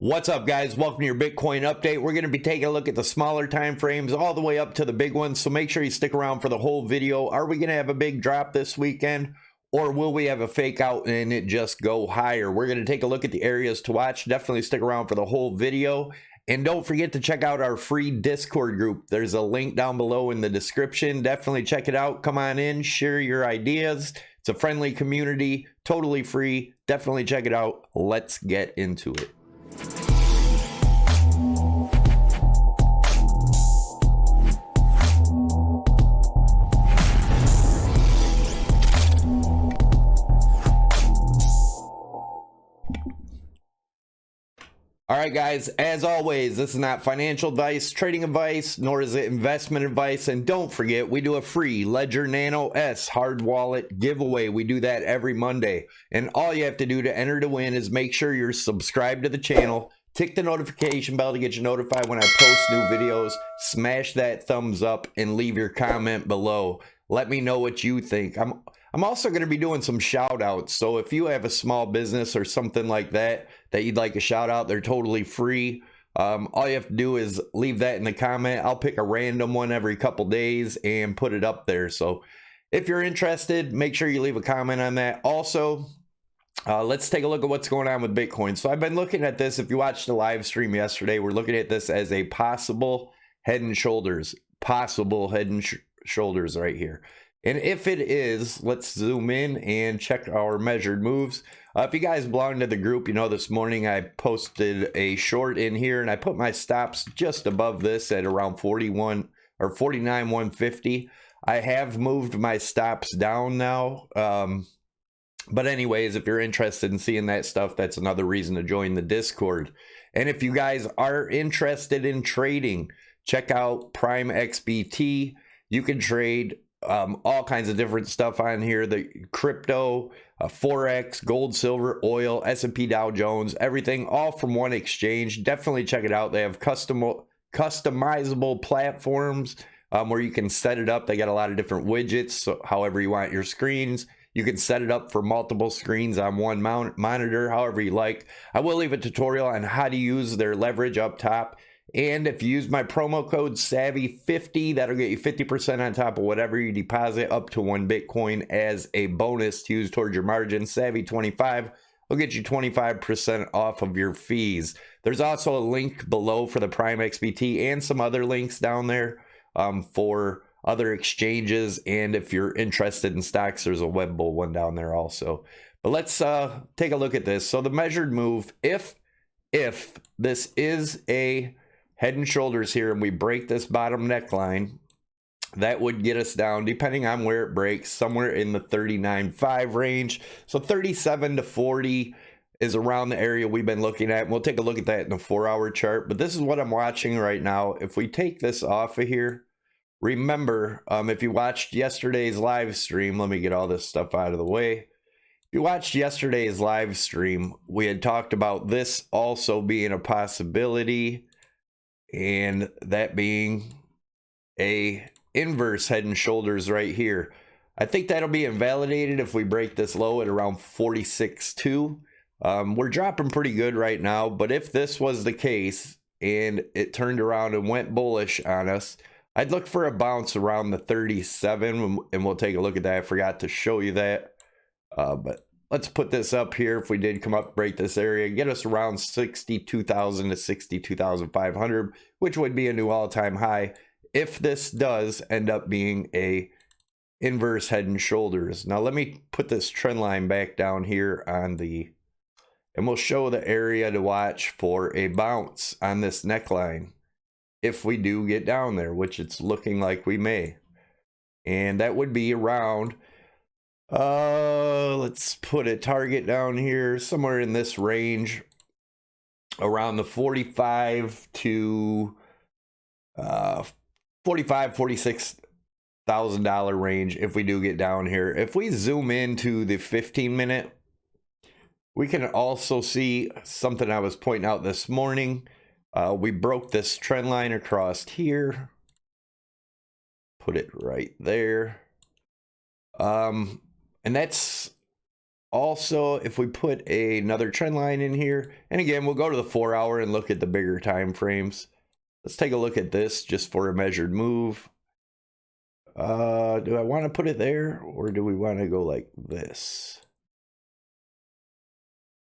What's up, guys? Welcome to your Bitcoin update. We're going to be taking a look at the smaller time frames all the way up to the big ones, so make sure you stick around for the whole video. Are we going to have a big drop this weekend, or will we have a fake out and it just go higher? We're going to take a look at the areas to watch. Definitely stick around for the whole video, and don't forget to check out our free Discord group. There's a link down below in the description. Definitely check it out. Come on in, share your ideas. It's a friendly community, totally free. Definitely check it out. Let's get into it. All right, guys, as always, this is not financial advice, trading advice, nor is it investment advice. And don't forget, we do a free Ledger Nano S hard wallet giveaway. We do that every Monday. And all you have to do to enter to win is make sure you're subscribed to the channel, tick the notification bell to get you notified when I post new videos, smash that thumbs up, and leave your comment below. Let me know what you think. I'm also going to be doing some shout outs. So if you have a small business or something like that you'd like a shout out, they're totally free. All you have to do is leave that in the comment. I'll pick a random one every couple days and put it up there. So if you're interested, make sure you leave a comment on that. Also, let's take a look at what's going on with Bitcoin. So I've been looking at this. If you watched the live stream yesterday, we're looking at this as a possible head and shoulders. Possible head and shoulders right here. And if it is, let's zoom in and check our measured moves. If you guys belong to the group, you know this morning I posted a short in here and I put my stops just above this at around 41 or 49 150. I have moved my stops down now. But anyways, if you're interested in seeing that stuff, that's another reason to join the Discord. And if you guys are interested in trading, check out Prime XBT. You can trade all kinds of different stuff on here, the crypto, forex, gold, silver, oil, S&P Dow Jones, everything all from one exchange. Definitely check it out. They have customizable platforms where you can set it up. They got a lot of different widgets, so however you want your screens. You can set it up for multiple screens on one monitor, however you like. I will leave a tutorial on how to use their leverage up top. And if you use my promo code Savy50, that'll get you 50% on top of whatever you deposit up to 1 Bitcoin as a bonus to use towards your margin. Savy25 will get you 25% off of your fees. There's also a link below for the Prime XBT and some other links down there for other exchanges. And if you're interested in stocks, there's a Webbull one down there also. But let's take a look at this. So the measured move, if this is a head and shoulders here and we break this bottom neckline, that would get us down, depending on where it breaks, somewhere in the 39.5 range. So 37 to 40 is around the area we've been looking at. We'll take a look at that in the 4-hour chart, but this is what I'm watching right now. If we take this off of here, remember, if you watched yesterday's live stream, let me get all this stuff out of the way. If you watched yesterday's live stream, we had talked about this also being a possibility, and that being a inverse head and shoulders right here. I think that'll be invalidated if we break this low at around 46.2. We're dropping pretty good right now, but if this was the case and it turned around and went bullish on us, I'd look for a bounce around the 37, and we'll take a look at that. I forgot to show you that, but let's put this up here. If we did come up, break this area, get us around 62,000 to 62,500, which would be a new all-time high if this does end up being a inverse head and shoulders. Now let me put this trend line back down here on the, and we'll show the area to watch for a bounce on this neckline if we do get down there, which it's looking like we may. And that would be around, let's put a target down here somewhere in this range, around the 45 to $46,000 range if we do get down here. If we zoom into the 15-minute, we can also see something I was pointing out this morning. We broke this trend line across here, put it right there, and that's also, if we put another trend line in here, and again, we'll go to the 4 hour and look at the bigger time frames. Let's take a look at this just for a measured move. Do I want to put it there, or do we want to go like this?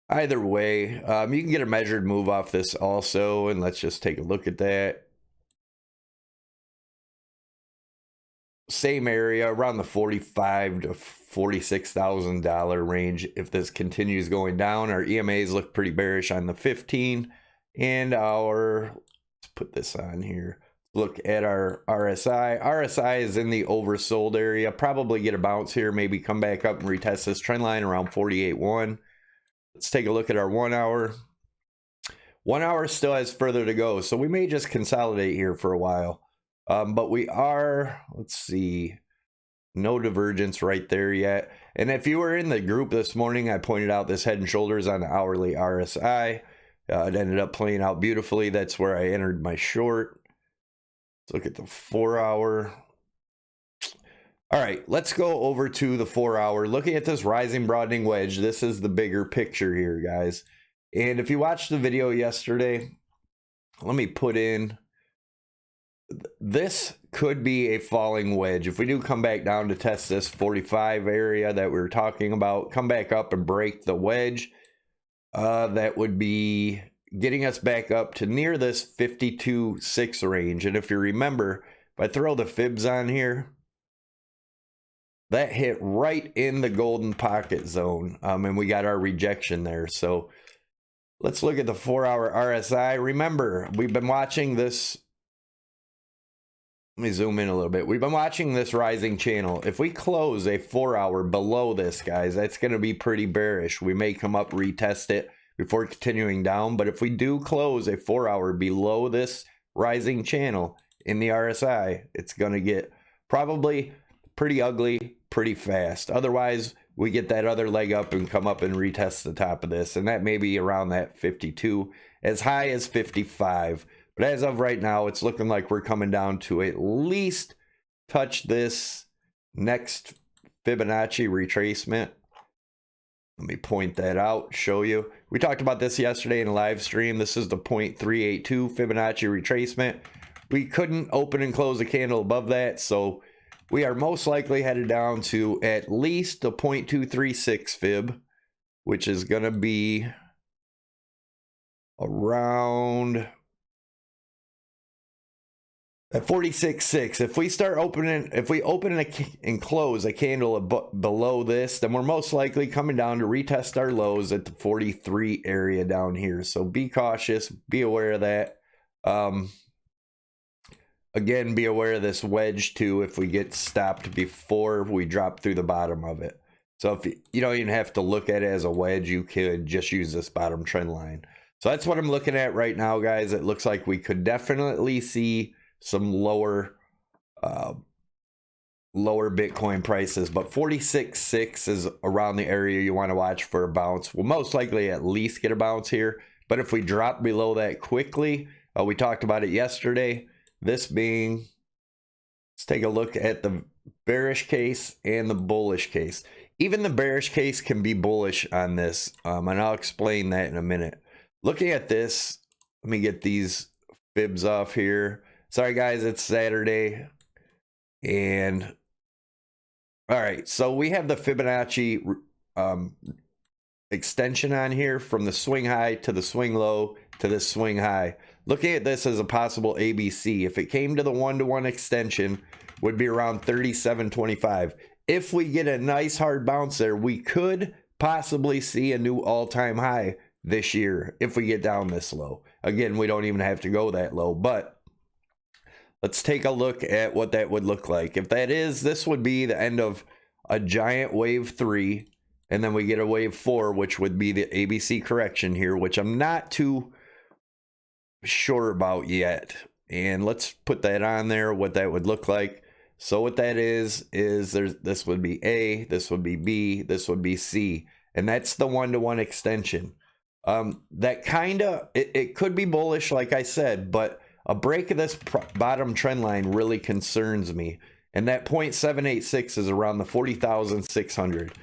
Either way, you can get a measured move off this also, and let's just take a look at that. Same area, around the $45,000 to $46,000 range. If this continues going down, our EMAs look pretty bearish on the 15, and let's put this on here. Look at our RSI. RSI is in the oversold area. Probably get a bounce here, maybe come back up and retest this trend line around 48.1. Let's take a look at our 1 hour. 1 hour still has further to go, so we may just consolidate here for a while. But we are, let's see, no divergence right there yet. And if you were in the group this morning, I pointed out this head and shoulders on the hourly RSI. It ended up playing out beautifully. That's where I entered my short. Let's look at the 4 hour. All right, let's go over to the 4 hour. Looking at this rising broadening wedge, this is the bigger picture here, guys. And if you watched the video yesterday, let me put in, this could be a falling wedge. If we do come back down to test this 45 area that we were talking about, come back up and break the wedge, that would be getting us back up to near this 52.6 range. And if you remember, if I throw the fibs on here, that hit right in the golden pocket zone, and we got our rejection there. So let's look at the 4 hour RSI. Remember, we've been watching this. Let me zoom in a little bit. We've been watching this rising channel. If we close a 4 hour below this, guys, that's going to be pretty bearish. We may come up, retest it before continuing down. But if we do close a 4 hour below this rising channel in the RSI, it's going to get probably pretty ugly pretty fast. Otherwise, we get that other leg up and come up and retest the top of this. And that may be around that 52, as high as 55. But as of right now, it's looking like we're coming down to at least touch this next Fibonacci retracement. Let me point that out, show you. We talked about this yesterday in a live stream. This is the 0.382 Fibonacci retracement. We couldn't open and close a candle above that, so we are most likely headed down to at least a 0.236 fib, which is going to be around at 46.6. If we start opening, if we open and close a candle below this, then we're most likely coming down to retest our lows at the 43 area down here. So be cautious, be aware of that. Again, be aware of this wedge too if we get stopped before we drop through the bottom of it. So if you don't even have to look at it as a wedge, you could just use this bottom trend line. So that's what I'm looking at right now, guys. It looks like we could definitely see some lower Bitcoin prices, but 46.6 is around the area you want to watch for a bounce. We'll most likely at least get a bounce here, but if we drop below that quickly, we talked about it yesterday, this being, let's take a look at the bearish case and the bullish case. Even the bearish case can be bullish on this, and I'll explain that in a minute. Looking at this, let me get these fibs off here. Sorry guys, it's Saturday. And all right, so we have the Fibonacci extension on here from the swing high to the swing low to the swing high. Looking at this as a possible ABC, if it came to the 1-to-1 extension, would be around 37.25. If we get a nice hard bounce there, we could possibly see a new all-time high this year if we get down this low. Again, we don't even have to go that low, but let's take a look at what that would look like. If that is, this would be the end of a giant wave 3, and then we get a wave 4, which would be the ABC correction here, which I'm not too sure about yet. And let's put that on there, what that would look like. So what that is this would be A, this would be B, this would be C, and that's the 1-to-1 extension. That kind of, it could be bullish, like I said, but a break of this bottom trend line really concerns me. And that 0.786 is around the 40,600.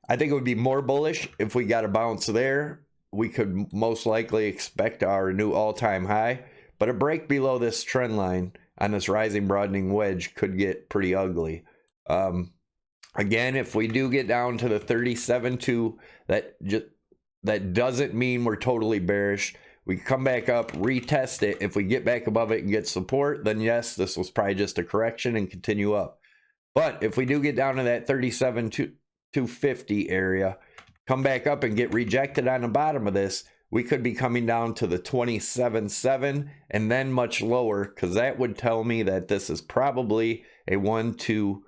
I think it would be more bullish if we got a bounce there. We could most likely expect our new all-time high, but a break below this trend line on this rising broadening wedge could get pretty ugly. Again, if we do get down to the 37.2, that doesn't mean we're totally bearish. We come back up, retest it. If we get back above it and get support, then yes, this was probably just a correction and continue up. But if we do get down to that 37.250 area, come back up and get rejected on the bottom of this, we could be coming down to the 27.7 and then much lower, because that would tell me that this is probably a 1, 2,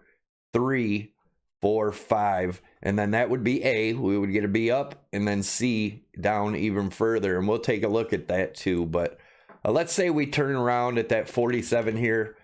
3, 4, 5, and then that would be A. We would get a B up, and then C down even further, and we'll take a look at that too. But let's say we turn around at that 47 here,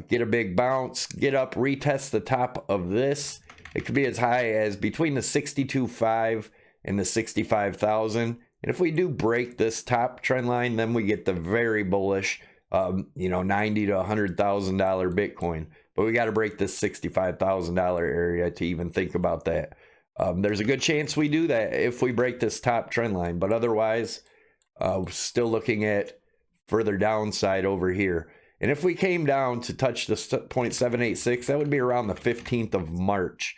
get a big bounce, get up, retest the top of this. It could be as high as between the 62.5 and the 65,000. And if we do break this top trend line, then we get the very bullish, you know, $90,000 to $100,000 Bitcoin. But we got to break this $65,000 area to even think about that. There's a good chance we do that if we break this top trend line. But otherwise, still looking at further downside over here. And if we came down to touch the 0.786, that would be around the 15th of March.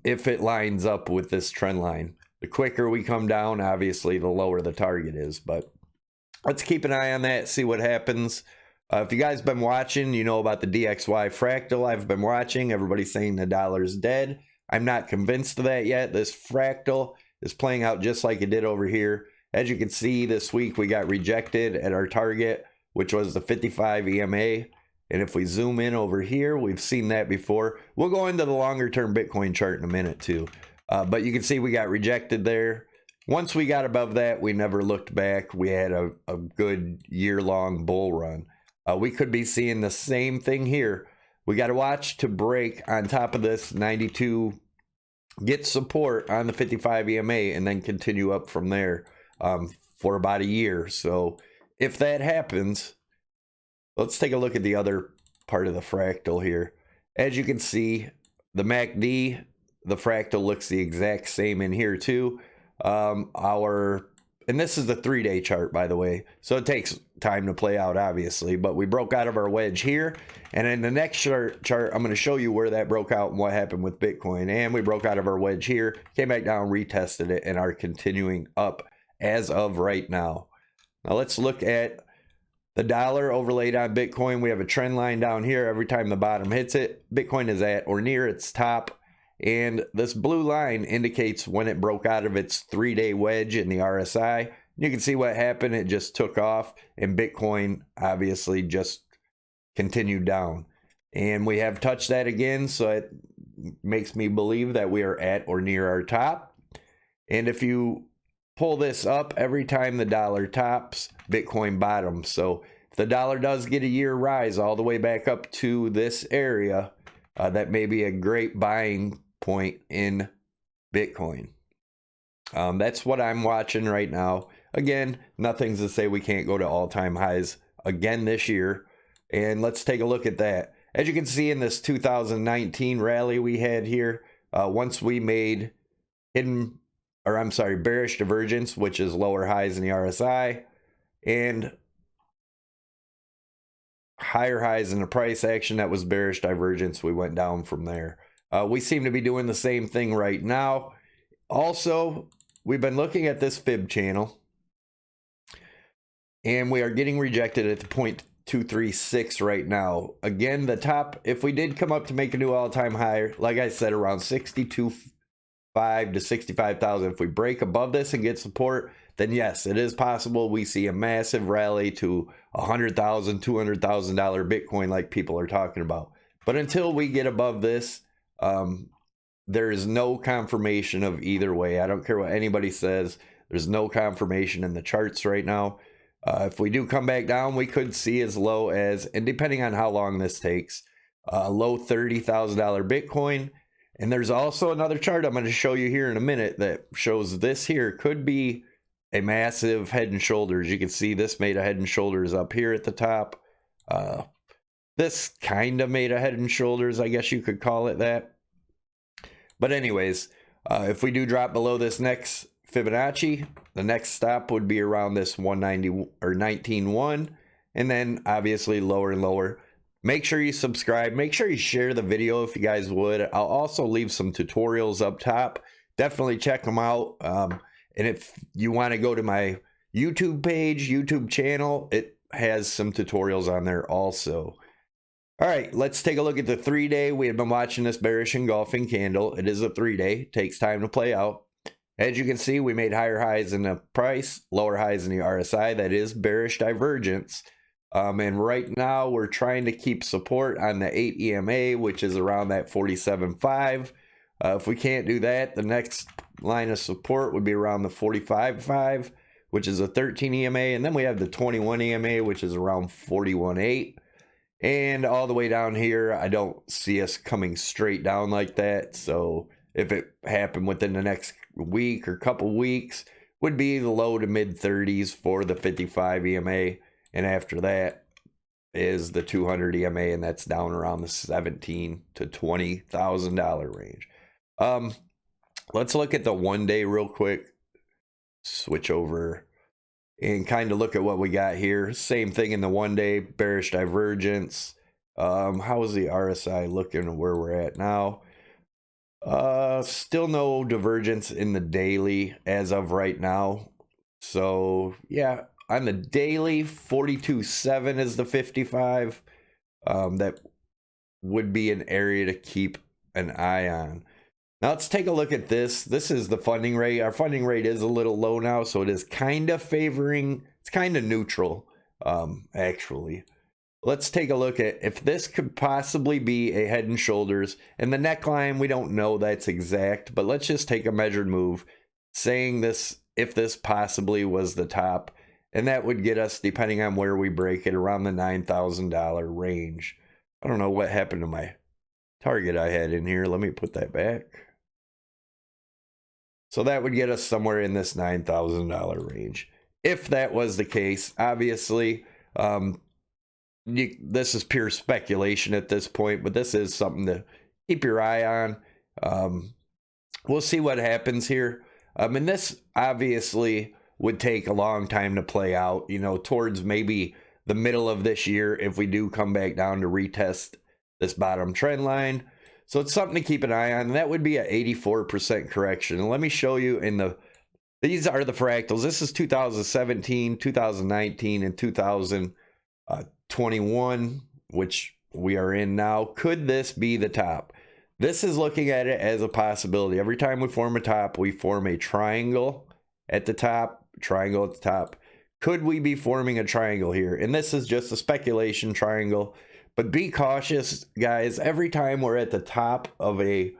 If it lines up with this trend line. The quicker we come down, obviously, the lower the target is. But let's keep an eye on that, see what happens. If you guys been watching, you know about the DXY fractal. I've been watching. Everybody's saying the dollar's dead. I'm not convinced of that yet. This fractal is playing out just like it did over here. As you can see, this week we got rejected at our target, which was the 55 EMA. And if we zoom in over here, we've seen that before. We'll go into the longer term Bitcoin chart in a minute too. But you can see we got rejected there. Once we got above that, we never looked back. We had a good year-long bull run. We could be seeing the same thing here. We got to watch to break on top of this 92, get support on the 55 EMA, and then continue up from there for about a year. So if that happens, let's take a look at the other part of the fractal here. As you can see, the MACD, the fractal looks the exact same in here too. And this is the 3-day chart, by the way, so it takes time to play out, obviously, but we broke out of our wedge here, and in the next chart I'm going to show you where that broke out and what happened with Bitcoin. And we broke out of our wedge here, came back down, retested it, and are continuing up as of right now. Now let's look at the dollar overlaid on Bitcoin. We have a trend line down here. Every time the bottom hits it, Bitcoin is at or near its top. And this blue line indicates when it broke out of its 3-day wedge in the RSI. You can see what happened. It just took off, and Bitcoin obviously just continued down. And we have touched that again, so it makes me believe that we are at or near our top. And if you pull this up, every time the dollar tops, Bitcoin bottoms. So if the dollar does get a year rise all the way back up to this area, that may be a great buying point in Bitcoin. That's what I'm watching right now. Again, nothing's to say we can't go to all-time highs again this year. And let's take a look at that. As you can see in this 2019 rally we had here, once we made bearish divergence, which is lower highs in the RSI, and higher highs in the price action, that was bearish divergence. We went down from there. We seem to be doing the same thing right now. Also, we've been looking at this fib channel, and we are getting rejected at the 0.236 right now. Again, the top, if we did come up to make a new all-time high, like I said, around 62.5 to 65,000. If we break above this and get support, then yes, it is possible we see a massive rally to $100,000, $200,000 Bitcoin like people are talking about. But until we get above this, there is no confirmation of either way. I don't care what anybody says. There's no confirmation in the charts right now. If we do come back down, we could see as low as, and depending on how long this takes, low $30,000 Bitcoin. And there's also another chart I'm going to show you here in a minute that shows this here could be a massive head and shoulders. You can see this made a head and shoulders up here at the top. This kind of made a head and shoulders, I guess you could call it that. But anyways, If we do drop below this next Fibonacci, the next stop would be around this 190 or 19.1, and then obviously lower and lower. Make sure you subscribe. Make sure you share the video if you guys would. I'll also leave some tutorials up top. Definitely check them out. And if you want to go to my YouTube page, YouTube channel, it has some tutorials on there also. All right, let's take a look at the 3-day. We have been watching this bearish engulfing candle. It is a 3-day. Takes time to play out. As you can see, we made higher highs in the price, lower highs in the RSI. That is bearish divergence. And right now, we're trying to keep support on the 8 EMA, which is around that 47.5. If we can't do that, the next line of support would be around the 45.5, which is a 13 EMA. And then we have the 21 EMA, which is around 41.8. And all the way down here, I don't see us coming straight down like that. So if it happened within the next week or couple weeks, would be the low to mid 30s for the 55 EMA. And after that is the 200 EMA, and that's down around the $17,000 to $20,000 range. Let's look at the 1-day real quick. Switch over and kind of look at what we got here. Same thing in the 1-day, bearish divergence. How is the RSI looking where we're at now? Still no divergence in the daily as of right now. So yeah, on the daily, 42.7 is the 55. That would be an area to keep an eye on. Now let's take a look at this. This is the funding rate. Our funding rate is a little low now, so it is kind of favoring, it's kind of neutral, actually. Let's take a look at if this could possibly be a head and shoulders. And the neckline, we don't know that's exact, but let's just take a measured move saying this, if this possibly was the top. And that would get us, depending on where we break it, around the $9,000 range. I don't know what happened to my target I had in here. Let me put that back. So that would get us somewhere in this $9,000 range. If that was the case, obviously, this is pure speculation at this point, but this is something to keep your eye on. We'll see what happens here. And this obviously would take a long time to play out, you know, towards maybe the middle of this year if we do come back down to retest this bottom trend line. So it's something to keep an eye on. And that would be an 84% correction. And let me show you these are the fractals. This is 2017, 2019, and 2021, which we are in now. Could this be the top? This is looking at it as a possibility. Every time we form a top, we form a triangle at the top, triangle at the top. Could we be forming a triangle here? And this is just a speculation triangle. But be cautious, guys. Every time we're at the top of a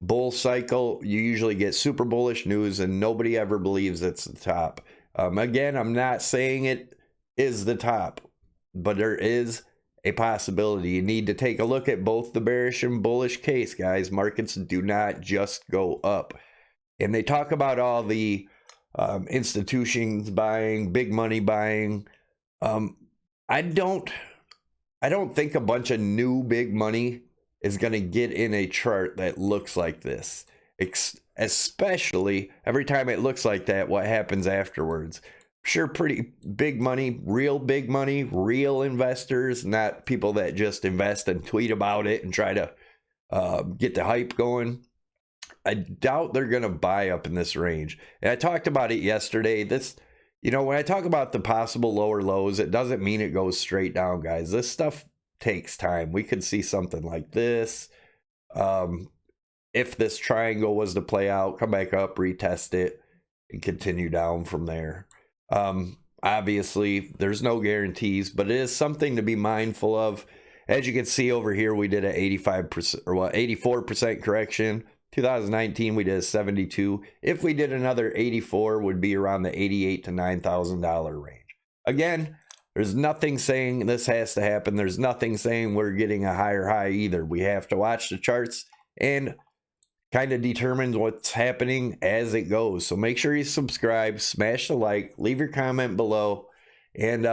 bull cycle, you usually get super bullish news and nobody ever believes it's the top. Again, I'm not saying it is the top, but there is a possibility. You need to take a look at both the bearish and bullish case, guys. Markets do not just go up. And they talk about all the institutions buying, big money buying. I don't think a bunch of new big money is going to get in a chart that looks like this. Especially every time it looks like that, what happens afterwards. Sure, pretty big money, real investors, not people that just invest and tweet about it and try to get the hype going. I doubt they're going to buy up in this range. And I talked about it yesterday. This, you know, when I talk about the possible lower lows, it doesn't mean it goes straight down, guys. This stuff takes time. We could see something like this. If this triangle was to play out, come back up, retest it, and continue down from there. Obviously, there's no guarantees, but it is something to be mindful of. As you can see over here, we did an 85% or 84% correction. 2019, we did a 72. If we did another 84, would be around the $88,000 to $9,000 range. Again, there's nothing saying this has to happen. There's nothing saying we're getting a higher high either. We have to watch the charts and kind of determine what's happening as it goes. So make sure you subscribe, smash the like, leave your comment below. And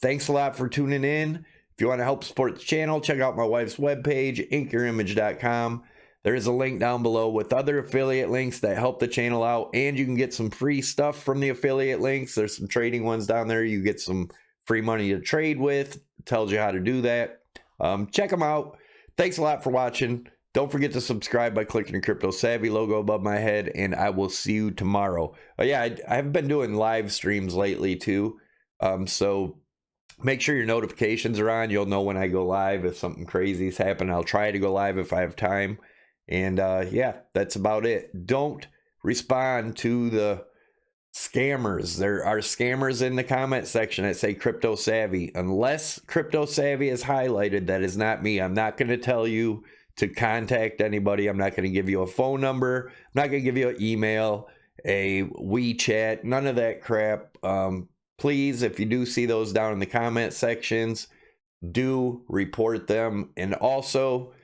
thanks a lot for tuning in. If you want to help support the channel, check out my wife's webpage, anchorimage.com. There is a link down below with other affiliate links that help the channel out, and you can get some free stuff from the affiliate links. There's some trading ones down there. You get some free money to trade with. It tells you how to do that. Check them out. Thanks a lot for watching. Don't forget to subscribe by clicking the Crypto Savvy logo above my head, and I will see you tomorrow. Yeah, I've been doing live streams lately too, so make sure your notifications are on. You'll know when I go live. If something crazy's happened, I'll try to go live if I have time. And yeah, that's about it. Don't respond to the scammers. There are scammers in the comment section that say Crypto Savvy. Unless Crypto Savvy is highlighted, that is not me. I'm not going to tell you to contact anybody. I'm not going to give you a phone number. I'm not going to give you an email, a WeChat, none of that crap. Please, if you do see those down in the comment sections, do report them. And also,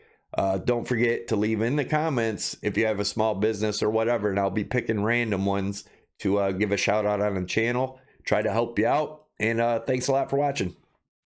don't forget to leave in the comments if you have a small business or whatever, and I'll be picking random ones to give a shout out on the channel, try to help you out. And thanks a lot for watching.